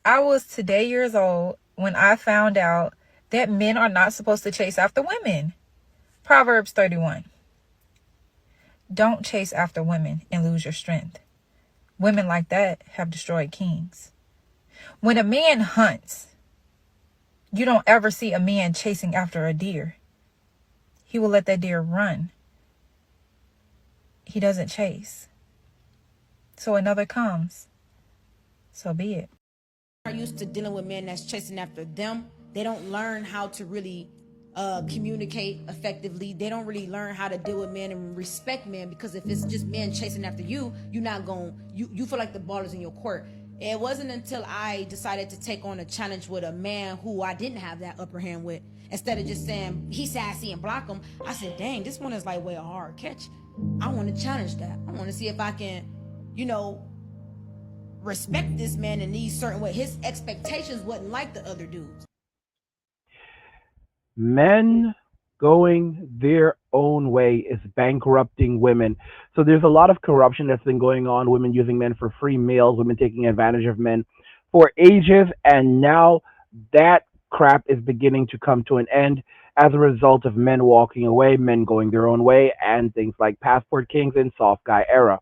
I was today years old when I found out that men are not supposed to chase after women. Proverbs 31. Don't chase after women and lose your strength. Women like that have destroyed kings. When a man hunts, you don't ever see a man chasing after a deer. He will let that deer run. He doesn't chase. So another comes. So be it. Are used to dealing with men that's chasing after them. They don't learn how to really communicate effectively. They don't really learn how to deal with men and respect men, because if it's just men chasing after you, you're not going, you feel like the ball is in your court. It wasn't until I decided to take on a challenge with a man who I didn't have that upper hand with. Instead of just saying he's sassy and block him, I said, dang, this one is like way a hard catch. I want to challenge that. I want to see if I can, respect this man in these certain ways. His expectations wasn't like the other dudes. Men going their own way is bankrupting women. So there's a lot of corruption that's been going on, women using men for free meals, women taking advantage of men for ages, and now that crap is beginning to come to an end as a result of men walking away, men going their own way, and things like passport kings and soft guy era.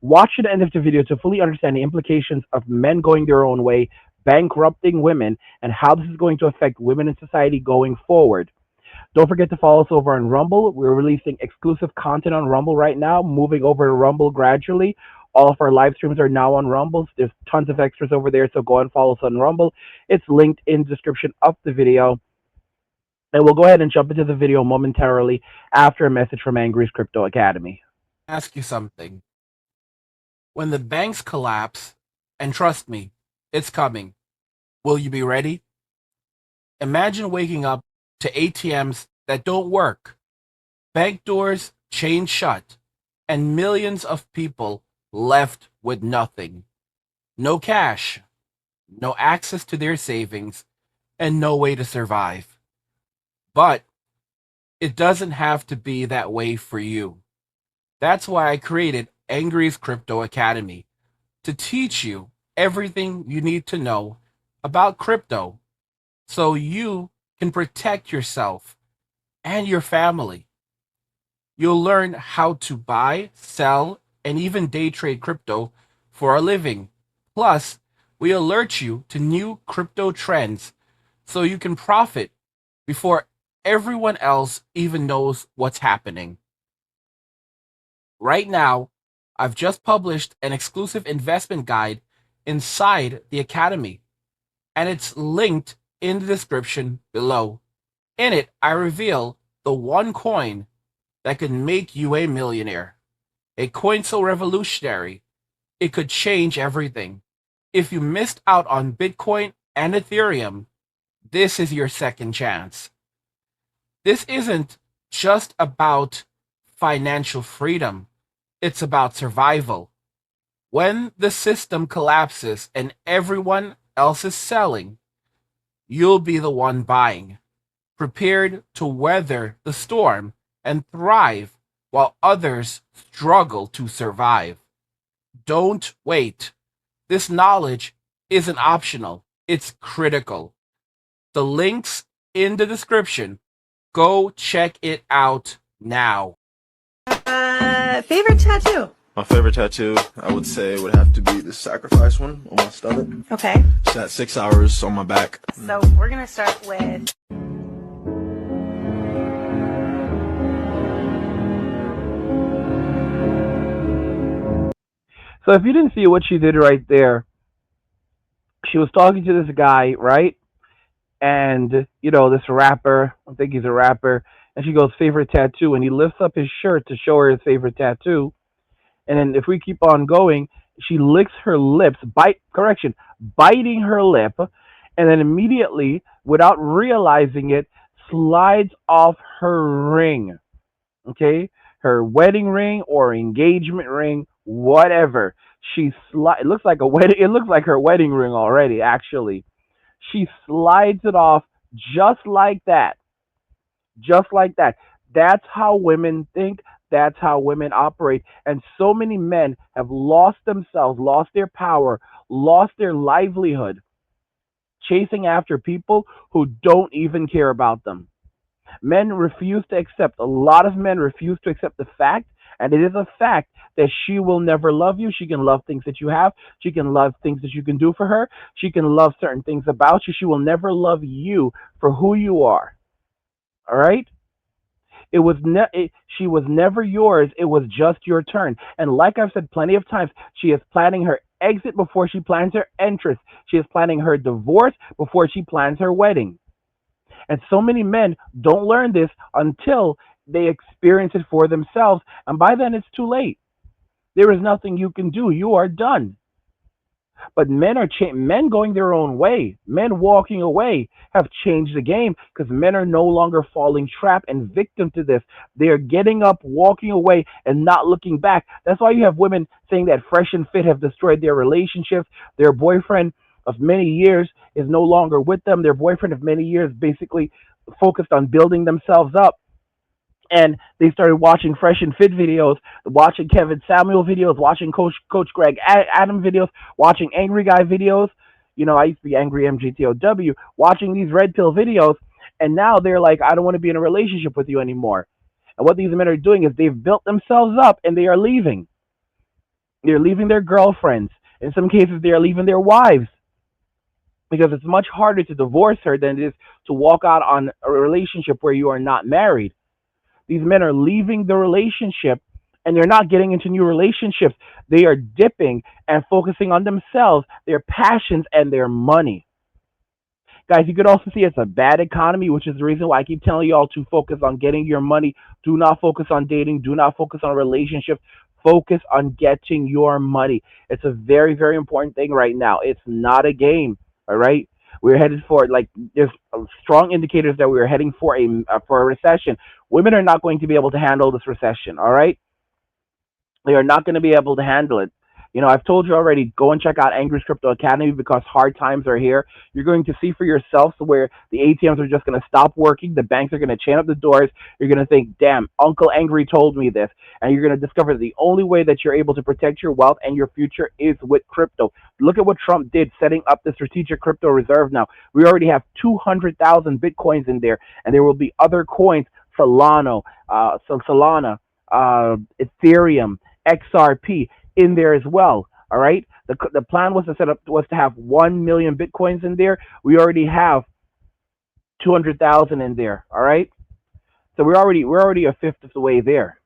Watch to the end of the video to fully understand the implications of men going their own way, bankrupting women, and how this is going to affect women in society going forward. Don't forget to follow us over on Rumble. We're releasing exclusive content on Rumble right now, moving over to Rumble gradually. All of our live streams are now on Rumble. There's tons of extras over there, so go and follow us on Rumble. It's linked in the description of the video. And we'll go ahead and jump into the video momentarily after a message from Angry's Crypto Academy. Ask you something. When the banks collapse, and trust me, it's coming, will you be ready? Imagine waking up to ATMs that don't work, bank doors chained shut, and millions of people left with nothing. No cash, no access to their savings, and no way to survive. But it doesn't have to be that way for you. That's why I created Angry's Crypto Academy, to teach you everything you need to know about crypto so you can protect yourself and your family. You'll learn how to buy, sell, and even day trade crypto for a living. Plus, we alert you to new crypto trends so you can profit before everyone else even knows what's happening. Right now, I've just published an exclusive investment guide inside the Academy, and it's linked in the description below. In it, I reveal the one coin that could make you a millionaire. A coin so revolutionary, it could change everything. If you missed out on Bitcoin and Ethereum, this is your second chance. This isn't just about financial freedom. It's about survival. When the system collapses and everyone else is selling, you'll be the one buying, prepared to weather the storm and thrive while others struggle to survive. Don't wait. This knowledge isn't optional, it's critical. The link's in the description. Go check it out now. Favorite tattoo? My favorite tattoo, I would say, would have to be the sacrifice one on my stomach. Okay. It's at 6 hours on my back. So we're gonna start with. So if you didn't see what she did right there, she was talking to this guy, right? And, this rapper, I think he's a rapper, and she goes, favorite tattoo, and he lifts up his shirt to show her his favorite tattoo. And then if we keep on going, she licks her lips, biting her lip, and then immediately, without realizing it, slides off her ring. Okay? Her wedding ring or engagement ring, whatever. It looks like her wedding ring already, actually. She slides it off just like that. Just like that. That's how women think. That's how women operate. And so many men have lost themselves, lost their power, lost their livelihood chasing after people who don't even care about them. Men refuse to accept, a lot of men refuse to accept the fact, and it is a fact, that she will never love you. She can love things that you have. She can love things that you can do for her. She can love certain things about you. She will never love you for who you are. All right? She was never yours. It was just your turn. And like I've said plenty of times, she is planning her exit before she plans her entrance. She is planning her divorce before she plans her wedding. And so many men don't learn this until they experience it for themselves. And by then, it's too late. There is nothing you can do. You are done. But men going their own way, men walking away have changed the game because men are no longer falling trap and victim to this. They are getting up, walking away, and not looking back. That's why you have women saying that Fresh and Fit have destroyed their relationships. Their boyfriend of many years is no longer with them. Their boyfriend of many years basically focused on building themselves up, and they started watching Fresh and Fit videos, watching Kevin Samuel videos, watching Coach Greg Adam videos, watching Angry Guy videos. You know, I used to be Angry MGTOW, watching these red pill videos, and now they're like, I don't want to be in a relationship with you anymore. And what these men are doing is they've built themselves up and they are leaving. They're leaving their girlfriends. In some cases, they are leaving their wives because it's much harder to divorce her than it is to walk out on a relationship where you are not married. These men are leaving the relationship and they're not getting into new relationships. They are dipping and focusing on themselves, their passions, and their money. Guys, you could also see it's a bad economy, which is the reason why I keep telling y'all to focus on getting your money. Do not focus on dating. Do not focus on relationships. Focus on getting your money. It's a very, very important thing right now. It's not a game. All right. We're headed for, like, there's strong indicators that we're heading for a recession. Women are not going to be able to handle this recession. All right. They are not going to be able to handle it. You know, I've told you already, go and check out Angry's Crypto Academy because hard times are here. You're going to see for yourself where the ATMs are just going to stop working. The banks are going to chain up the doors. You're going to think, damn, Uncle Angry told me this. And you're going to discover the only way that you're able to protect your wealth and your future is with crypto. Look at what Trump did setting up the strategic crypto reserve now. We already have 200,000 Bitcoins in there, and there will be other coins, Solana, Ethereum, XRP in there as well. All right. The plan was to have 1 million Bitcoins in there. We already have 200,000 in there. All right. So we're already a fifth of the way there.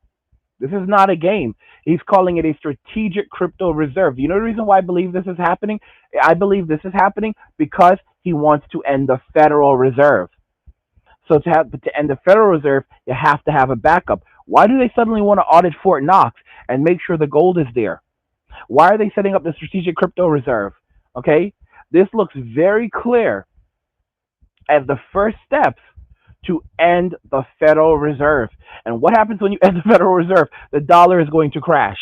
This is not a game. He's calling it a strategic crypto reserve. You know the reason why I believe this is happening? I believe this is happening because he wants to end the Federal Reserve. So to end the Federal Reserve, you have to have a backup. Why do they suddenly want to audit Fort Knox and make sure the gold is there? Why are they setting up the strategic crypto reserve? Okay, this looks very clear as the first steps to end the Federal Reserve. And what happens when you end the Federal Reserve? The dollar is going to crash.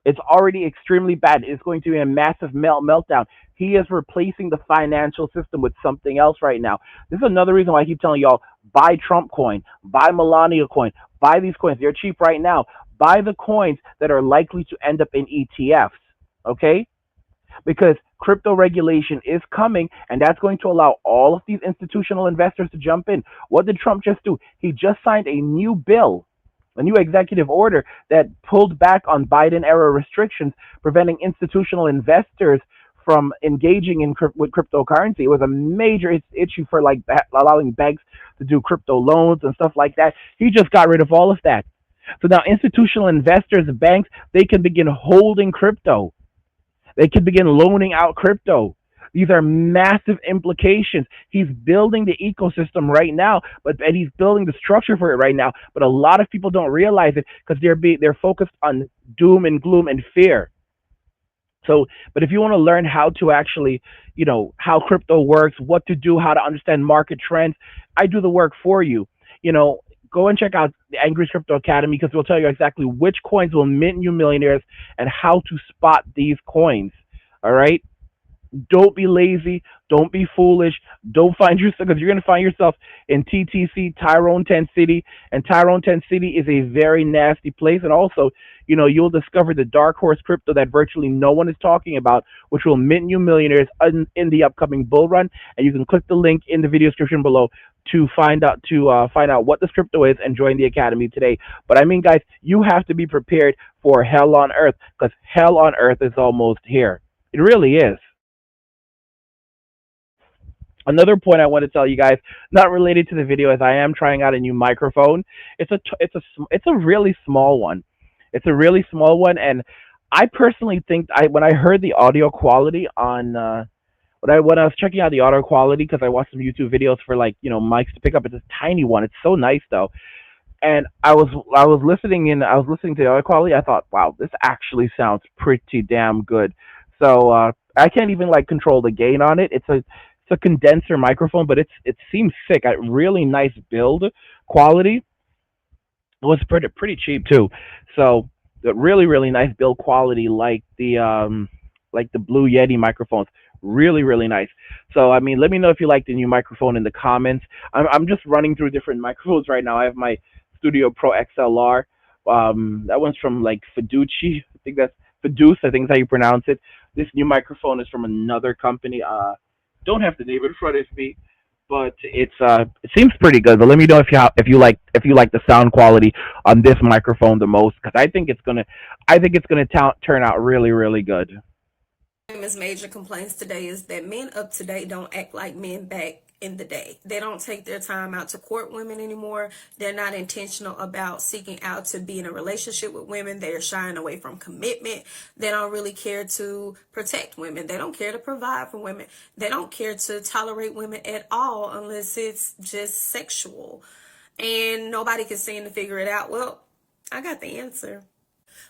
It's already extremely bad. It's going to be a massive meltdown. He is replacing the financial system with something else right now. This is another reason why I keep telling y'all, buy Trump coin, buy Melania coin, buy these coins. They're cheap right now. Buy the coins that are likely to end up in ETFs, okay? Because crypto regulation is coming, and that's going to allow all of these institutional investors to jump in. What did Trump just do? He just signed a new bill, a new executive order that pulled back on Biden-era restrictions, preventing institutional investors from engaging with cryptocurrency. It was a major issue for like allowing banks to do crypto loans and stuff like that. He just got rid of all of that. So now institutional investors, banks, they can begin holding crypto. They can begin loaning out crypto. These are massive implications. He's building the ecosystem right now, and he's building the structure for it right now. But a lot of people don't realize it because they're focused on doom and gloom and fear. So, but if you want to learn how to actually, how crypto works, what to do, how to understand market trends, I do the work for you. Go and check out the Angry Crypto Academy because we'll tell you exactly which coins will mint you millionaires and how to spot these coins. All right. Don't be lazy. Don't be foolish. Don't find yourself, because you're going to find yourself in TTC, Tyrone Tent City, and Tyrone Tent City is a very nasty place. And also, you'll discover the dark horse crypto that virtually no one is talking about, which will mint you millionaires in the upcoming bull run. And you can click the link in the video description below to find out what this crypto is and join the academy today. But I mean, guys, you have to be prepared for hell on earth, because hell on earth is almost here. It really is. Another point I want to tell you guys, not related to the video, as I am trying out a new microphone. It's a really small one. It's a really small one, and I personally think when I heard the audio quality on when I was checking out the audio quality, because I watched some YouTube videos for, like, mics to pick up. It's a tiny one. It's so nice though, and I was listening to the audio quality. I thought, wow, this actually sounds pretty damn good. So I can't even like control the gain on it. It's a condenser microphone, but it seems sick. A really nice build quality. It was pretty cheap too. So the really nice build quality, like the Blue Yeti microphones. Really nice. So I mean, let me know if you like the new microphone in the comments. I'm just running through different microphones right now. I have my Studio Pro XLR. That one's from like Fiduci. I think that's Fiduce. I think is how you pronounce it. This new microphone is from another company. Don't have the name in front of me, but it seems pretty good. But let me know if you like the sound quality on this microphone the most, because I think it's gonna turn out really good. Women's major complaints today is that men up to date don't act like men back in the day. They don't take their time out to court women anymore. They're not intentional about seeking out to be in a relationship with women. They're shying away from commitment. They don't really care to protect women. They don't care to provide for women. They don't care to tolerate women at all unless it's just sexual. And nobody can seem to figure it out. Well, I got the answer.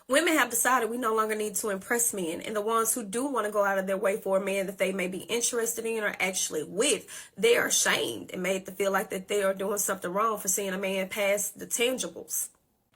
Women have decided we no longer need to impress men, and the ones who do want to go out of their way for a man that they may be interested in or actually with, they are shamed and made to feel like that they are doing something wrong for seeing a man past the tangibles.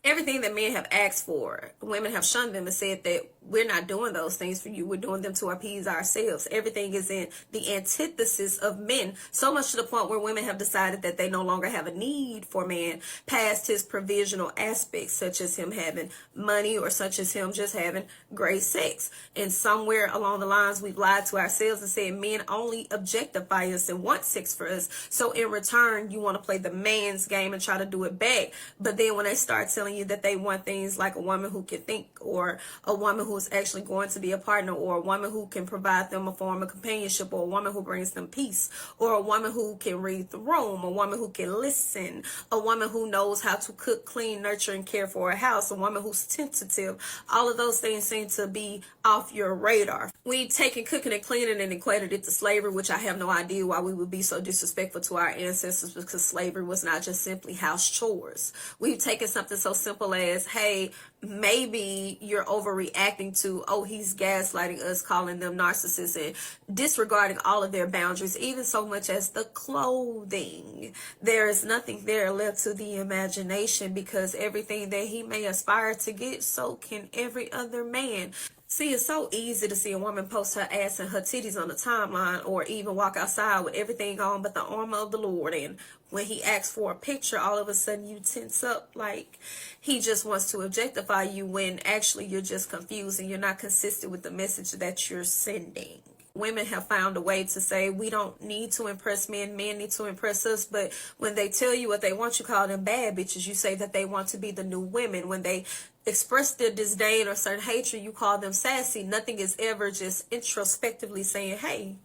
Everything that men have asked for, women have shunned them and said that we're not doing those things for you. We're doing them to appease ourselves. Everything is in the antithesis of men, so much to the point where women have decided that they no longer have a need for man past his provisional aspects, such as him having money or such as him just having great sex. And somewhere along the lines, we've lied to ourselves and said men only objectify us and want sex for us. So in return, you want to play the man's game and try to do it back. But then when they start telling you that they want things like a woman who can think, or a woman who is actually going to be a partner, or a woman who can provide them a form of companionship, or a woman who brings them peace, or a woman who can read the room, a woman who can listen, a woman who knows how to cook, clean, nurture, and care for a house, a woman who's tentative. All of those things seem to be off your radar. We've taken cooking and cleaning and equated it to slavery, which I have no idea why we would be so disrespectful to our ancestors, because slavery was not just simply house chores. We've taken something so simple as, hey, maybe you're overreacting to, oh, he's gaslighting us, calling them narcissists, and disregarding all of their boundaries, even so much as the clothing. There is nothing there left to the imagination, because everything that he may aspire to get, so can every other man. See, it's so easy to see a woman post her ass and her titties on the timeline, or even walk outside with everything on but the armor of the Lord. And when he asks for a picture, all of a sudden you tense up like he just wants to objectify you, when actually you're just confused and you're not consistent with the message that you're sending. Women have found a way to say we don't need to impress men, men need to impress us. But when they tell you what they want, you call them bad bitches. You say that they want to be the new women. When they express their disdain or certain hatred, you call them sassy. Nothing is ever just introspectively saying, hey,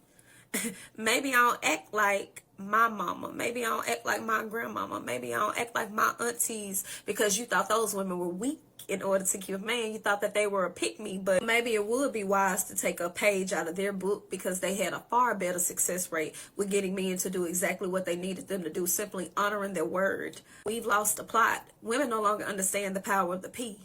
maybe I don't act like my mama. Maybe I don't act like my grandmama. Maybe I don't act like my aunties, because you thought those women were weak in order to keep a man. You thought that they were a pick-me, but maybe it would be wise to take a page out of their book, because they had a far better success rate with getting men to do exactly what they needed them to do, simply honoring their word. We've lost the plot. Women no longer understand the power of the P,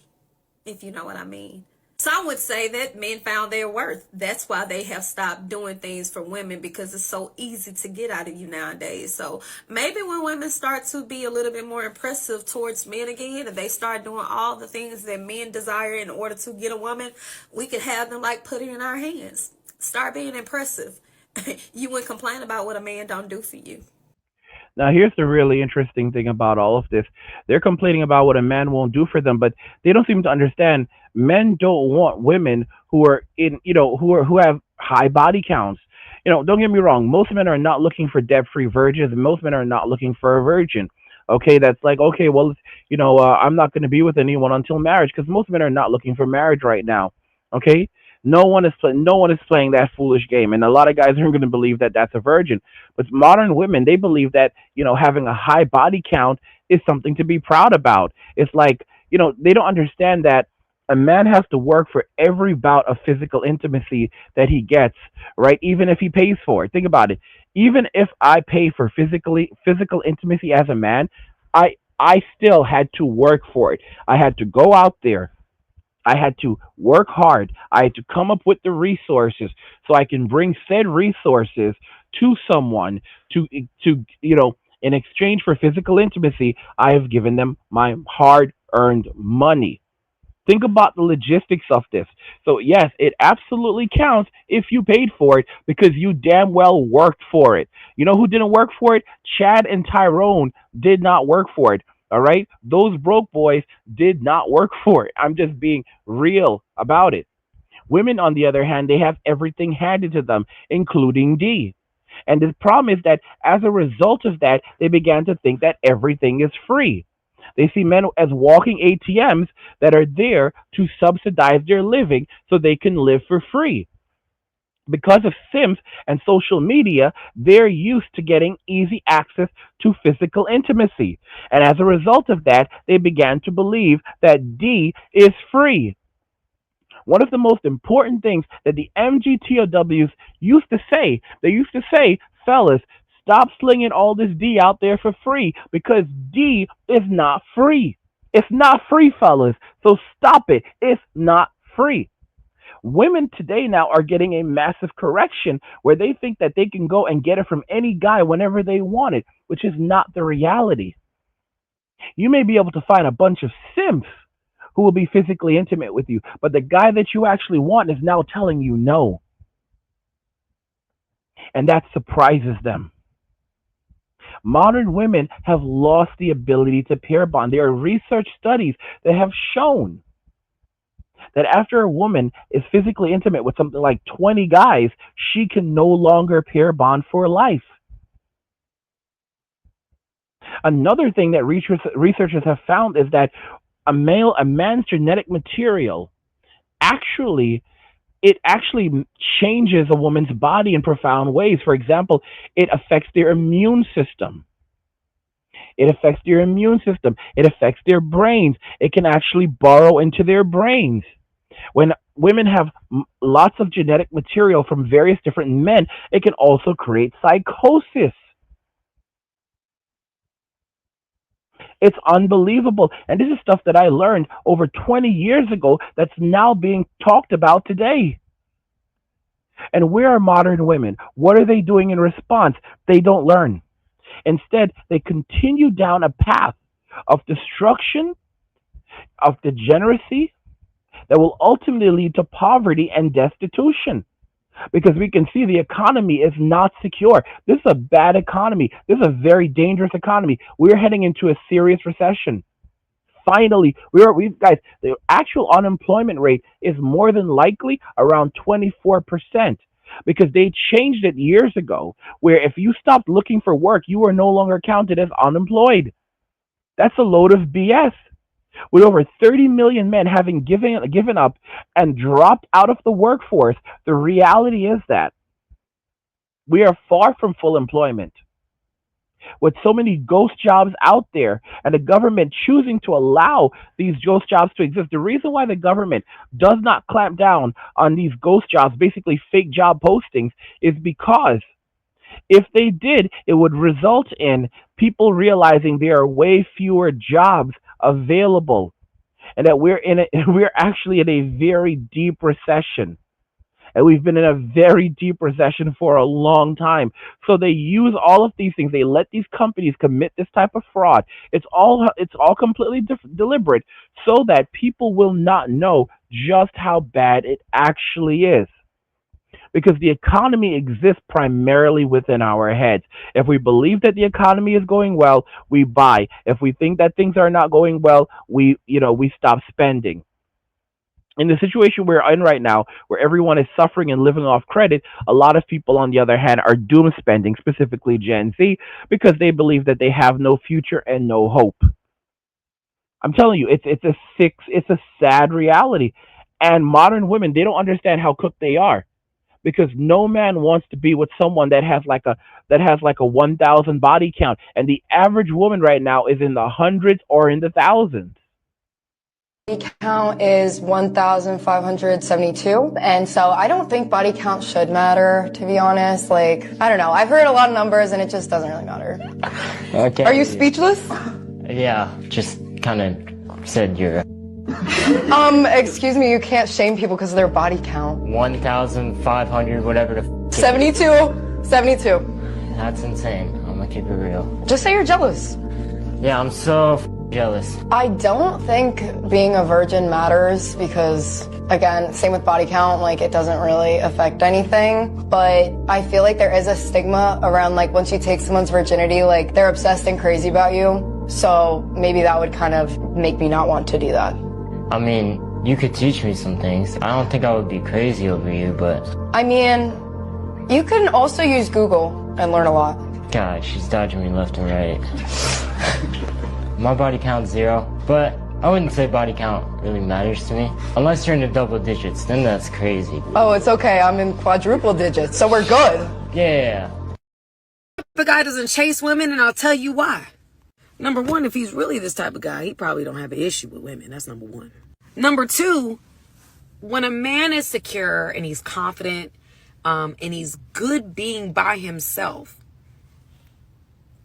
if you know what I mean. Some would say that men found their worth. That's why they have stopped doing things for women, because it's so easy to get out of you nowadays. So maybe when women start to be a little bit more impressive towards men again, and they start doing all the things that men desire in order to get a woman, we could have them like put it in our hands. Start being impressive. You wouldn't complain about what a man don't do for you. Now, here's the really interesting thing about all of this. They're complaining about what a man won't do for them, but they don't seem to understand men don't want women who are in, who have high body counts. Don't get me wrong. Most men are not looking for debt-free virgins, and most men are not looking for a virgin. Okay, that's like, okay, well, I'm not going to be with anyone until marriage because most men are not looking for marriage right now. Okay, no one is playing that foolish game, and a lot of guys are going to believe that that's a virgin. But modern women, they believe that, having a high body count is something to be proud about. It's like, they don't understand that a man has to work for every bout of physical intimacy that he gets, right? Even if he pays for it. Think about it. Even if I pay for physical intimacy as a man, I still had to work for it. I had to go out there. I had to work hard. I had to come up with the resources so I can bring said resources to someone to in exchange for physical intimacy, I have given them my hard earned money. Think about the logistics of this. So yes, it absolutely counts if you paid for it because you damn well worked for it. You know who didn't work for it? Chad and Tyrone did not work for it. All right? Those broke boys did not work for it. I'm just being real about it. Women, on the other hand, they have everything handed to them, including D. And the problem is that as a result of that, they began to think that everything is free. They see men as walking ATMs that are there to subsidize their living so they can live for free. Because of Sims and social media, they're used to getting easy access to physical intimacy. And as a result of that, they began to believe that D is free. One of the most important things that the MGTOWs used to say, they used to say, fellas, stop slinging all this D out there for free because D is not free. It's not free, fellas. So stop it. It's not free. Women today now are getting a massive correction where they think that they can go and get it from any guy whenever they want it, which is not the reality. You may be able to find a bunch of simps who will be physically intimate with you, but the guy that you actually want is now telling you no. And that surprises them. Modern women have lost the ability to pair bond. There are research studies that have shown that after a woman is physically intimate with something like 20 guys, she can no longer pair bond for life. Another thing that researchers have found is that a man's genetic material actually it actually changes a woman's body in profound ways. For example, it affects their immune system. It affects their immune system. It affects their brains. It can actually burrow into their brains. When women have lots of genetic material from various different men, it can also create psychosis. It's unbelievable. And this is stuff that I learned over 20 years ago that's now being talked about today. And where are modern women? What are they doing in response? They don't learn. Instead, they continue down a path of destruction, of degeneracy, that will ultimately lead to poverty and destitution. Because we can see the economy is not secure. This is a bad economy. This is a very dangerous economy. We're heading into a serious recession. Finally, we've guys, the actual unemployment rate is more than likely around 24% because they changed it years ago where if you stopped looking for work, you were no longer counted as unemployed. That's a load of BS. With over 30 million men having given up and dropped out of the workforce, the reality is that we are far from full employment. With so many ghost jobs out there and the government choosing to allow these ghost jobs to exist, the reason why the government does not clamp down on these ghost jobs, basically fake job postings, is because if they did, it would result in people realizing there are way fewer jobs available and that we're actually in a very deep recession. And we've been in a very deep recession for a long time. So they use all of these things. They let these companies commit this type of fraud. It's all completely deliberate so that people will not know just how bad it actually is. because the economy exists primarily within our heads. If we believe that the economy is going well, we buy. If we think that things are not going well, we stop spending. In the situation we're in right now, where everyone is suffering and living off credit, a lot of people, on the other hand, are doom spending, specifically Gen Z, because they believe that they have no future and no hope. I'm telling you, it's a sad reality. And modern women, they don't understand how cooked they are, because no man wants to be with someone that has like a 1,000 body count, and the average woman right now is in the hundreds or in the thousands. Body count is 1,572. And so I don't think body count should matter, to be honest. Like, I don't know. I've heard a lot of numbers and it just doesn't really matter. Okay. Are you speechless? Yeah, just kind of said you're Excuse me, you can't shame people because of their body count. 1,500, whatever the 72. 72. That's insane. I'm gonna keep it real. Just say you're jealous. Yeah, I'm so jealous. I don't think being a virgin matters because, again, same with body count, like it doesn't really affect anything. But I feel like there is a stigma around like once you take someone's virginity, like they're obsessed and crazy about you. So maybe that would kind of make me not want to do that. I mean, you could teach me some things. I don't think I would be crazy over you, but... I mean, you can also use Google and learn a lot. God, she's dodging me left and right. My body count's 0, but I wouldn't say body count really matters to me. Unless you're in the double digits, then that's crazy. Oh, it's okay. I'm in quadruple digits, so we're good. Yeah. The guy doesn't chase women, and I'll tell you why. Number one, if he's really this type of guy, he probably don't have an issue with women. That's number one. Number two, when a man is secure and he's confident, and he's good being by himself,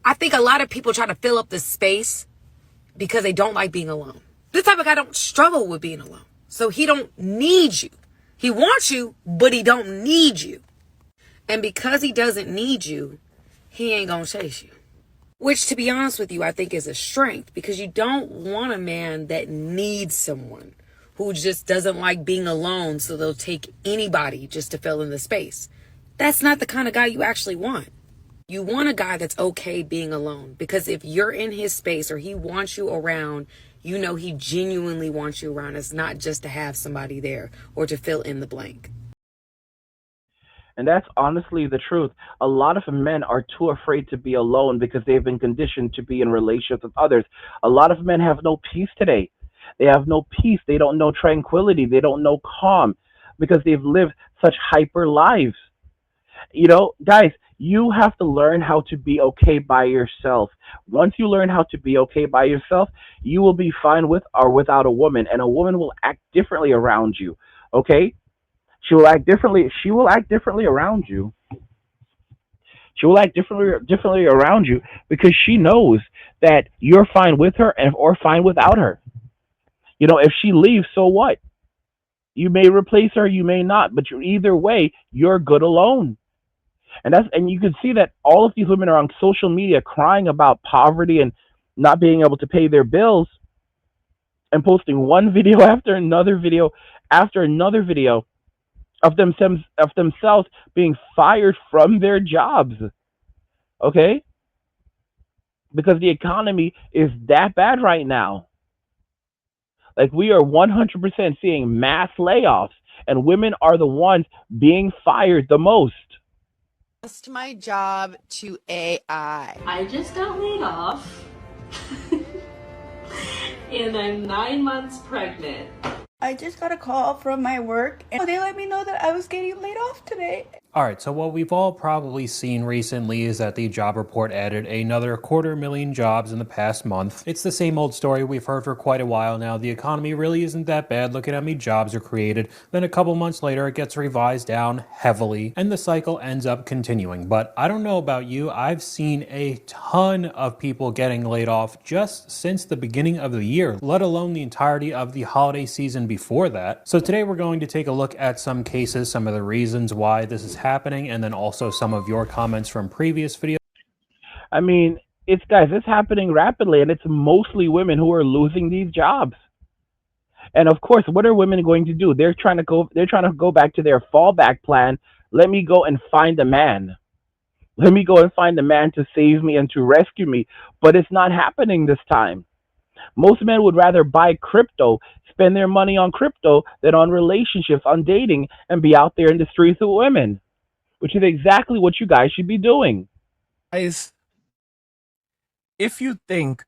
I think a lot of people try to fill up the space because they don't like being alone. This type of guy don't struggle with being alone. So he don't need you. He wants you, but he don't need you. And because he doesn't need you, he ain't gonna chase you. Which, to be honest with you, I think is a strength, because you don't want a man that needs someone who just doesn't like being alone, so they'll take anybody just to fill in the space. That's not the kind of guy you actually want. You want a guy that's okay being alone, because if you're in his space or he wants you around, you know he genuinely wants you around. It's not just to have somebody there or to fill in the blank. And that's honestly the truth. A lot of men are too afraid to be alone because they've been conditioned to be in relationships with others. A lot of men have no peace today. They have no peace. They don't know tranquility. They don't know calm because they've lived such hyper lives. Guys, you have to learn how to be okay by yourself. Once you learn how to be okay by yourself, you will be fine with or without a woman, and a woman will act differently around you. Okay? She will act differently. She will act differently around you. She will act differently around you because she knows that you're fine with her or fine without her. If she leaves, so what? You may replace her, you may not, but either way, you're good alone. And you can see that all of these women are on social media crying about poverty and not being able to pay their bills, and posting one video after another video of themselves being fired from their jobs. Okay? Because the economy is that bad right now. Like, we are 100% seeing mass layoffs, and women are the ones being fired the most. Lost my job to AI. I just got laid off and I'm 9 months pregnant. I just got a call from my work and they let me know that I was getting laid off today. Alright, so what we've all probably seen recently is that the job report added another 250,000 jobs in the past month. It's the same old story we've heard for quite a while now. The economy really isn't that bad. Look at how many jobs are created. Then a couple months later, it gets revised down heavily, and the cycle ends up continuing. But I don't know about you, I've seen a ton of people getting laid off just since the beginning of the year, let alone the entirety of the holiday season before that. So today we're going to take a look at some cases, some of the reasons why this is happening, and then also some of your comments from previous videos. I mean, it's happening rapidly, and it's mostly women who are losing these jobs. And of course, what are women going to do? They're trying to go back to their fallback plan, Let me go and find a man. Let me go and find a man to save me and to rescue me. But it's not happening this time. Most men would rather buy crypto, spend their money on crypto than on relationships, on dating, and be out there in the streets with women, which is exactly what you guys should be doing. Guys, if you think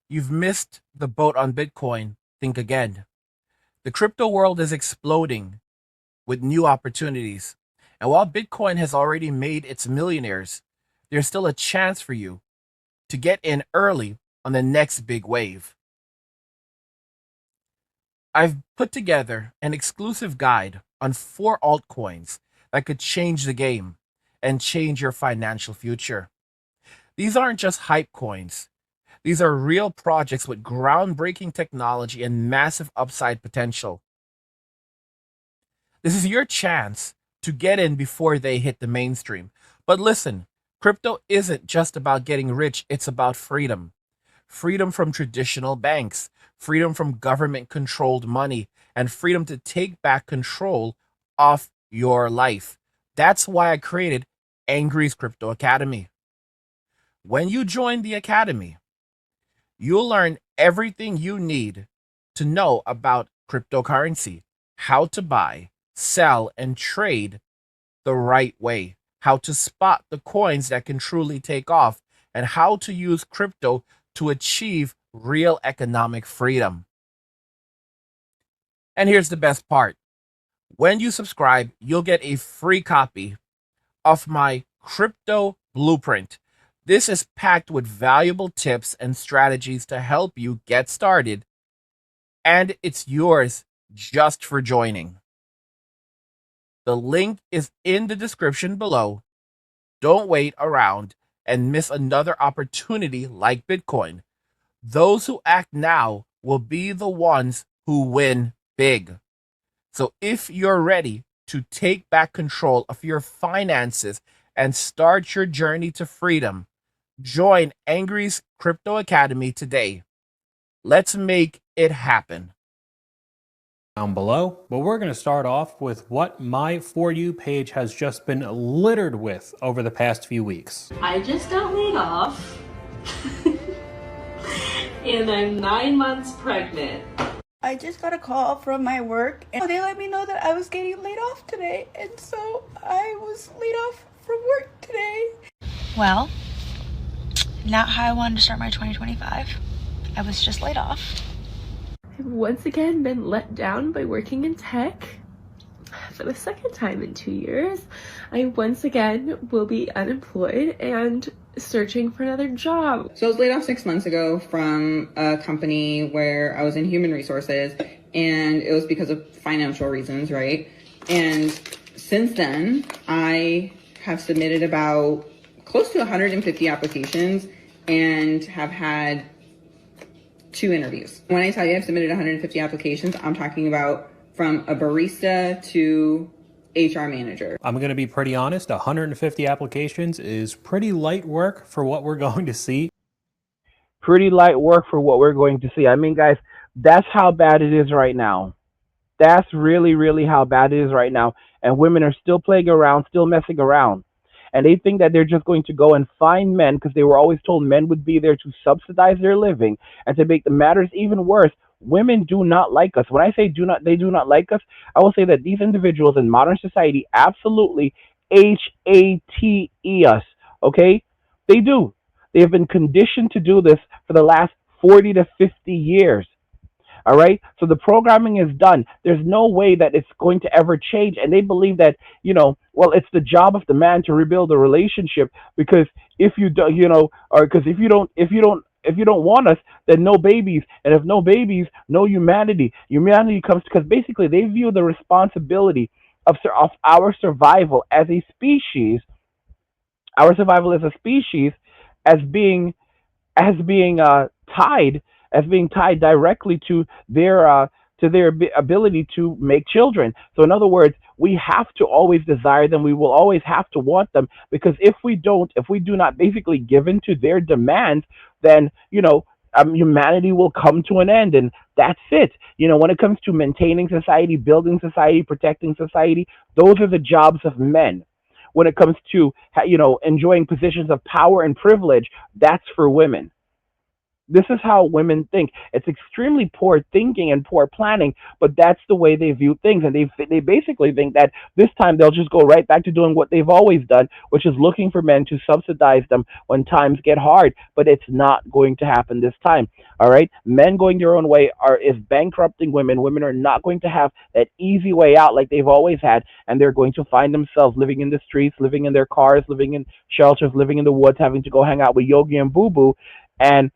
you've missed the boat on Bitcoin, think again. The crypto world is exploding with new opportunities. And while Bitcoin has already made its millionaires, there's still a chance for you to get in early on the next big wave. I've put together an exclusive guide on 4 altcoins that could change the game and change your financial future. These aren't just hype coins. These are real projects with groundbreaking technology and massive upside potential. This is your chance to get in before they hit the mainstream. But listen, crypto isn't just about getting rich, it's about freedom. Freedom from traditional banks, freedom from government controlled money, and freedom to take back control of your life. That's why I created Angry's Crypto Academy. When you join the academy, you'll learn everything you need to know about cryptocurrency, how to buy, sell, and trade the right way, how to spot the coins that can truly take off, and how to use crypto to achieve real economic freedom. And here's the best part. When you subscribe, you'll get a free copy of my crypto blueprint. This is packed with valuable tips and strategies to help you get started, and it's yours just for joining. The link is in the description below. Don't wait around and miss another opportunity like Bitcoin. Those who act now will be the ones who win big. So if you're ready to take back control of your finances and start your journey to freedom, join Angry's Crypto Academy today. Let's make it happen. Down below, but we're going to start off with what my For You page has just been littered with over the past few weeks. I just got laid off. And I'm 9 months pregnant. I just got a call from my work and they let me know that I was getting laid off today. And so I was laid off from work today. Well, not how I wanted to start my 2025. I was just laid off. I've once again been let down by working in tech. For the second time in 2 years, I once again will be unemployed and searching for another job. So I was laid off 6 months ago from a company where I was in human resources, and it was because of financial reasons, right? And since then, I have submitted about close to 150 applications and have had 2 interviews. When I tell you I've submitted 150 applications, I'm talking about from a barista to HR manager. I'm going to be pretty honest, 150 applications is pretty light work for what we're going to see. Pretty light work for what we're going to see. I mean, guys, that's how bad it is right now. That's really, really how bad it is right now. And women are still playing around, still messing around. And they think that they're just going to go and find men because they were always told men would be there to subsidize their living. And to make the matters even worse, women do not like us. When I say they do not like us, I will say that these individuals in modern society absolutely hate us. Okay? They do. They have been conditioned to do this for the last 40 to 50 years. All right. So the programming is done. There's no way that it's going to ever change. And they believe that, well, it's the job of the man to rebuild a relationship because if you do, or because if you don't want us, then no babies. And if no babies, no humanity. Humanity comes because basically they view the responsibility of our survival as a species, as being tied directly to their ability to make children. So in other words, we have to always desire them. We will always have to want them because if we do not basically give in to their demands, then humanity will come to an end, and that's it. When it comes to maintaining society, building society, protecting society, those are the jobs of men. When it comes to enjoying positions of power and privilege, that's for women. This is how women think. It's extremely poor thinking and poor planning, but that's the way they view things, and they basically think that this time they'll just go right back to doing what they've always done, which is looking for men to subsidize them when times get hard. But it's not going to happen this time. All right, men going their own way is bankrupting women. Women are not going to have that easy way out like they've always had, and they're going to find themselves living in the streets, living in their cars, living in shelters, living in the woods, having to go hang out with Yogi and Boo Boo. And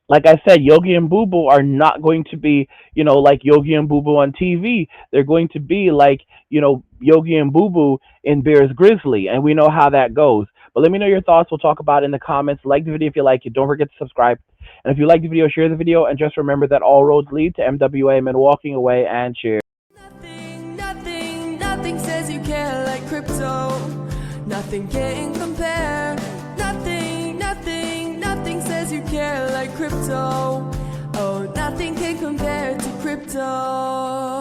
like I said, Yogi and Boo Boo are not going to be, like Yogi and Boo Boo on TV. They're going to be like, Yogi and Boo Boo in Bears Grizzly, and we know how that goes. But let me know your thoughts. We'll talk about it in the comments. Like the video if you like it. Don't forget to subscribe. And if you like the video, share the video. And just remember that all roads lead to MWA, men walking away, and cheers. Nothing says you care like crypto. Nothing can compare. Nothing says you care like crypto. Oh, nothing can compare to crypto.